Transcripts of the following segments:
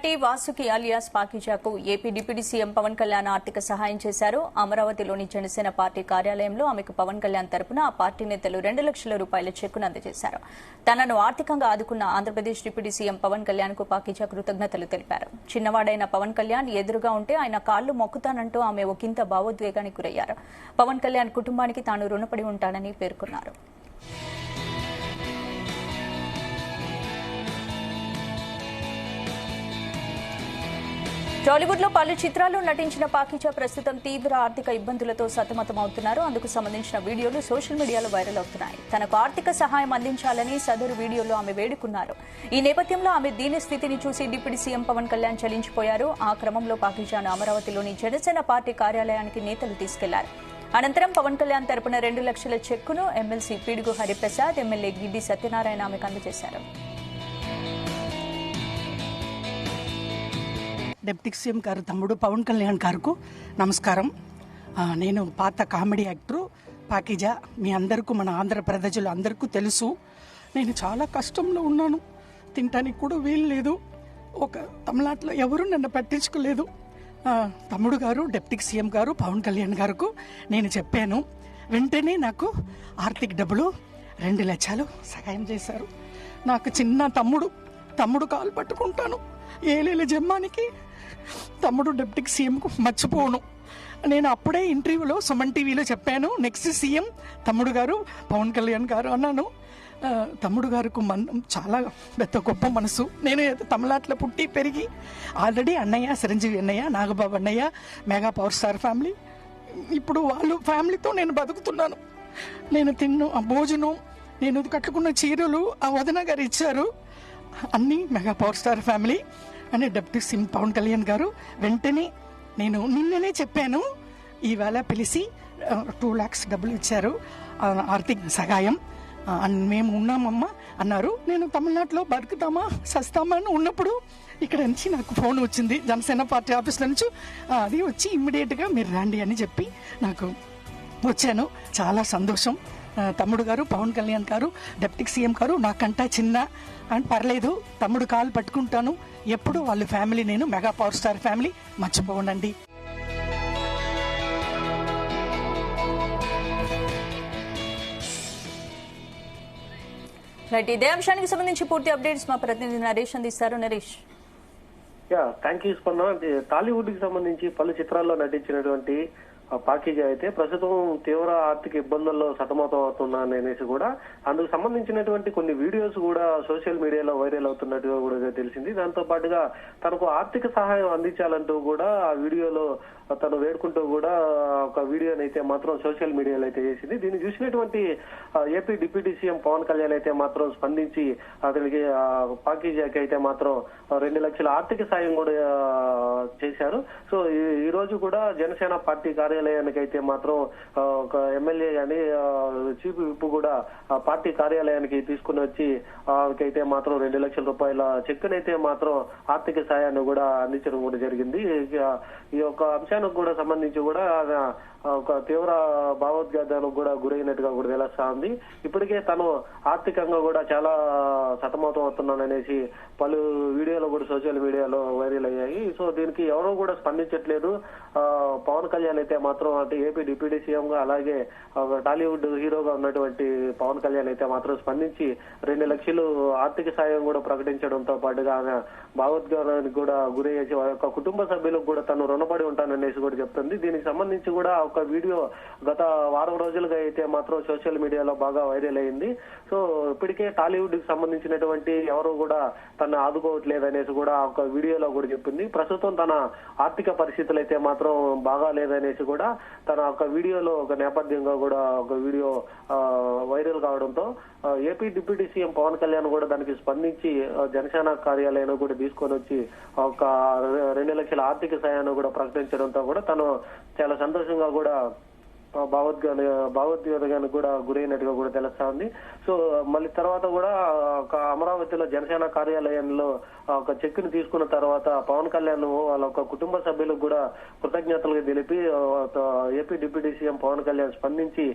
నటి వాసుకి అలియాస్ పాకిజాకు AP deputy CM Pawan Kalyan ఆర్థిక సహాయం చేశారు. అమరావతిలోని జనసేన పార్టీ కార్యాలయంలో ఆమెకు పవన్ కళ్యాణ్ తరపున ఆ పార్టీ నేతలు 2 లక్షల రూపాయల చెక్కును అందజేశారు. తనను ఆర్థికంగా ఆదుకున్న ఆంధ్రప్రదేశ్ డిప్యూటీ సీఎం పవన్ కళ్యాణ్ కు పాకిజా కృతజ్ఞతలు తెలిపారు. చిన్నవాడైన పవన్ కళ్యాణ్ ఎదురుగా ఉంటే ఆయన కాళ్లు మొక్కుతానంటూ ఆమె ఒకంత భావోద్వేగానికి గురయ్యారు. పవన్ కళ్యాణ్ కుటుంబానికి తాను రుణపడి ఉంటానని పేర్కొన్నారు. టాలీవుడ్ లో పలు చిత్రాల్లో నటించిన పాకిజా ప్రస్తుతం తీవ్ర ఆర్థిక ఇబ్బందులతో సతమతమవుతున్నారు. అందుకు సంబంధించిన వీడియోలు సోషల్ మీడియాలో వైరల్ అవుతున్నాయి. తనకు ఆర్థిక సహాయం అందించాలని సదరు వీడియోలో ఆమె వేడుకున్నారు. ఈ నేపథ్యంలో ఆమె దీని స్థితిని చూసి డిప్యూటీ సీఎం పవన్ కళ్యాణ్ చలించిపోయారు. ఆ క్రమంలో పాకిజాను అమరావతిలోని జనసేన పార్టీ కార్యాలయానికి నేతలు తీసుకెళ్లారు. అనంతరం పవన్ కళ్యాణ్ తరపున 2 లక్షల చెక్కును ఎమ్మెల్సీ పీడుగు హరిప్రసాద్, ఎమ్మెల్యే గిడ్డి సత్యనారాయణ ఆమెకు అందజేశారు. డిప్యూటీ సీఎం గారు తమ్ముడు పవన్ కళ్యాణ్ గారుకు నమస్కారం. నేను పాత కామెడీ యాక్టరు పాకిజా. మీ అందరికీ, మన ఆంధ్ర ప్రజలు అందరికీ తెలుసు. నేను చాలా కష్టంలో ఉన్నాను. తినటానికి కూడా వీలు లేదు. ఒక తమిళనాడులో ఎవరు నన్ను పట్టించుకోలేదు. తమ్ముడు గారు డిప్యూటీ సీఎం గారు పవన్ కళ్యాణ్ గారుకు నేను చెప్పాను. వెంటనే నాకు ఆర్థిక డబ్బులు 2 లక్షలు సహాయం చేశారు. నాకు చిన్న తమ్ముడు కాలు పట్టుకుంటాను. ఏలేల జమ్మానికి తమ్ముడు డిప్యూటీ సీఎంకు మర్చిపోను. నేను అప్పుడే ఇంటర్వ్యూలో సుమన్ టీవీలో చెప్పాను, నెక్స్ట్ సీఎం తమ్ముడు గారు పవన్ కళ్యాణ్ గారు అన్నాను. తమ్ముడు గారికి చాలా పెద్ద గొప్ప మనసు. నేను తమిళనాడులో పుట్టి పెరిగి ఆల్రెడీ అన్నయ్య చిరంజీవి అన్నయ్య, నాగబాబు అన్నయ్య, మెగా పవర్ స్టార్ ఫ్యామిలీ, ఇప్పుడు వాళ్ళు ఫ్యామిలీతో నేను బతుకుతున్నాను. నేను తిన్న భోజనం, నేను కట్టుకున్న చీరలు ఆ వదిన గారు ఇచ్చారు. అన్నీ మెగా పవర్ స్టార్ ఫ్యామిలీ అని డిప్యూటీ సీఎం పవన్ కళ్యాణ్ గారు వెంటనే, నేను నిన్ననే చెప్పాను, ఈవేళ పిలిచి 2 lakhs డబ్బులు ఇచ్చారు ఆర్థిక సహాయం. మేము ఉన్నామమ్మా అన్నారు. నేను తమిళనాడులో బతుకుతామా సస్తామా అని ఉన్నప్పుడు ఇక్కడ నుంచి నాకు ఫోన్ వచ్చింది జనసేన పార్టీ ఆఫీస్లో నుంచి. అది వచ్చి ఇమ్మీడియట్గా మీరు రండి అని చెప్పి నాకు వచ్చాను. చాలా సంతోషం. తమ్ముడు గారు పవన్ కళ్యాణ్ గారు డిప్యూటీ సీఎం గారు నాకంటా చిన్న అని పర్లేదు, తమ్ముడు కాలు పట్టుకుంటాను ఎప్పుడు. వాళ్ళ ఫ్యామిలీ నేను మెగా పవర్ స్టార్ ఫ్యామిలీ మర్చిపోనండి. ఇదే అంశానికి సంబంధించి పూర్తి అప్డేట్స్ మా ప్రతినిధి నరేష్ అందిస్తారు. నరేష్. థ్యాంక్ యూ స్పందన. టాలీవుడ్ కి సంబంధించి పలు చిత్రాల్లో నటించినటువంటి పాకిజా అయితే ప్రస్తుతం తీవ్ర ఆర్థిక ఇబ్బందుల్లో సతమతం అవుతున్నాను అనేసి కూడా అందుకు సంబంధించినటువంటి కొన్ని వీడియోస్ కూడా సోషల్ మీడియాలో వైరల్ అవుతున్నట్టుగా కూడా తెలిసింది. దాంతో పాటుగా తనకు ఆర్థిక సహాయం అందించాలంటూ కూడా ఆ వీడియోలో తను వేడుకుంటూ కూడా ఒక వీడియోని అయితే మాత్రం సోషల్ మీడియాలో అయితే చేసింది. దీన్ని చూసినటువంటి AP deputy CM Pawan Kalyan అయితే మాత్రం స్పందించి అతనికి పాకిజాకి అయితే మాత్రం 2 లక్షల ఆర్థిక సాయం కూడా చేశారు. సో ఈ రోజు కూడా జనసేన పార్టీ కార్యాలయానికి అయితే మాత్రం ఒక ఎమ్మెల్యే గాని చీఫ్ విప్ కూడా పార్టీ కార్యాలయానికి తీసుకుని వచ్చి అయితే మాత్రం 2 లక్షల రూపాయల చెక్కునైతే మాత్రం ఆర్థిక సాయాన్ని కూడా అందించడం కూడా జరిగింది. ఈ యొక్క అంశానికి కూడా సంబంధించి కూడా ఒక తీవ్ర భావోద్వేగానికి కూడా గురైనట్టుగా కూడా తెలుస్తా ఉంది. ఇప్పటికే తను ఆర్థికంగా కూడా చాలా సతమతం అవుతున్నాననేసి పలు వీడియోలు కూడా సోషల్ మీడియాలో వైరల్ అయ్యాయి. సో దీనికి ఎవరూ కూడా స్పందించట్లేదు. పవన్ కళ్యాణ్ అయితే మాత్రం అంటే ఏపీ డిప్యూటీ సీఎం గా అలాగే టాలీవుడ్ హీరోగా ఉన్నటువంటి పవన్ కళ్యాణ్ అయితే మాత్రం స్పందించి 2 లక్షలు ఆర్థిక సాయం కూడా ప్రకటించడంతో పాటుగా ఆమె భావోద్వేగానికి కూడా గురయ్యేసి వారి యొక్క కుటుంబ సభ్యులకు కూడా తను రుణపడి ఉంటాననేసి కూడా చెప్తుంది. దీనికి సంబంధించి కూడా ఒక వీడియో గత వారం రోజులుగా అయితే మాత్రం సోషల్ మీడియాలో బాగా వైరల్ అయింది. సో ఇప్పటికే టాలీవుడ్ కి సంబంధించినటువంటి ఎవరు కూడా తను ఆదుకోవట్లేదు అనేసి కూడా ఒక వీడియోలో కూడా చెప్పింది. ప్రస్తుతం తన ఆర్థిక పరిస్థితులు అయితే మాత్రం బాగా లేదనేసి కూడా తన ఒక వీడియోలో ఒక నేపథ్యంగా కూడా ఒక వీడియో వైరల్ కావడంతో AP deputy CM Pawan Kalyan కూడా దానికి స్పందించి జనసేన కార్యాలయాన్ని కూడా తీసుకొని వచ్చి ఒక 2 లక్షల ఆర్థిక సాయాన్ని కూడా ప్రకటించడంతో కూడా తను చాలా సంతోషంగా కూడా భావోద్వేగానికి కూడా గురైనట్టుగా కూడా తెలుస్తా ఉంది. సో మళ్ళీ తర్వాత కూడా ఒక అమరావతిలో జనసేన కార్యాలయంలో ఒక చెక్కుని తీసుకున్న తర్వాత పవన్ కళ్యాణ్ వాళ్ళ ఒక కుటుంబ సభ్యులకు కూడా కృతజ్ఞతలు తెలిపి AP deputy CM Pawan Kalyan స్పందించి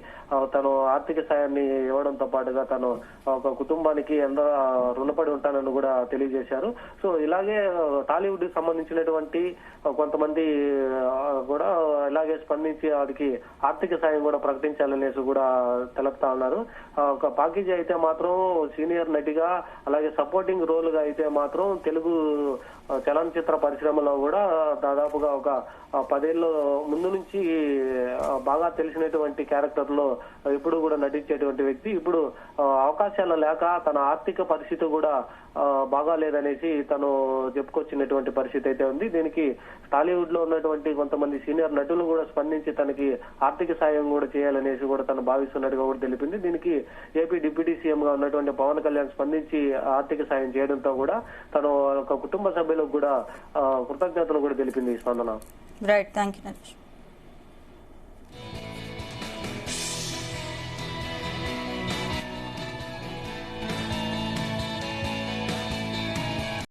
తను ఆర్థిక సాయాన్ని ఇవ్వడంతో పాటుగా తను ఒక కుటుంబానికి ఎంతో రుణపడి ఉంటానని కూడా తెలియజేశారు. సో ఇలాగే టాలీవుడ్ కి సంబంధించినటువంటి కొంతమంది కూడా ఇలాగే స్పందించి వారికి ఆర్థిక సాయం కూడా ప్రకటించాలనేసి కూడా తెలుపుతా ఉన్నారు. ఒక పాకీజా అయితే మాత్రం సీనియర్ నటిగా అలాగే సపోర్టింగ్ రోల్ గా అయితే మాత్రం తెలుగు చలనచిత్ర పరిశ్రమలో కూడా దాదాపుగా ఒక 10 ఏళ్ళ ముందు నుంచి బాగా తెలిసినటువంటి క్యారెక్టర్ లో ఇప్పుడు కూడా నటించేటువంటి వ్యక్తి. ఇప్పుడు అవకాశాలు లేక తన ఆర్థిక పరిస్థితి కూడా బాగా లేదనేసి తను చెప్పుకొచ్చినటువంటి పరిస్థితి అయితే ఉంది. దీనికి టాలీవుడ్ లో ఉన్నటువంటి కొంతమంది సీనియర్ నటులు కూడా స్పందించి తనకి ఆర్థిక సాయం కూడా చేయాలనేసి కూడా తను భావిస్తున్నట్టుగా కూడా తెలిపింది. దీనికి ఏపీ డిప్యూటీ సీఎం గా ఉన్నటువంటి పవన్ కళ్యాణ్ స్పందించి ఆర్థిక సాయం చేయడంతో కూడా తను ఒక కుటుంబ సభ్యులకు కూడా కృతజ్ఞతలు కూడా తెలిపింది. స్పందన. Right, thank you.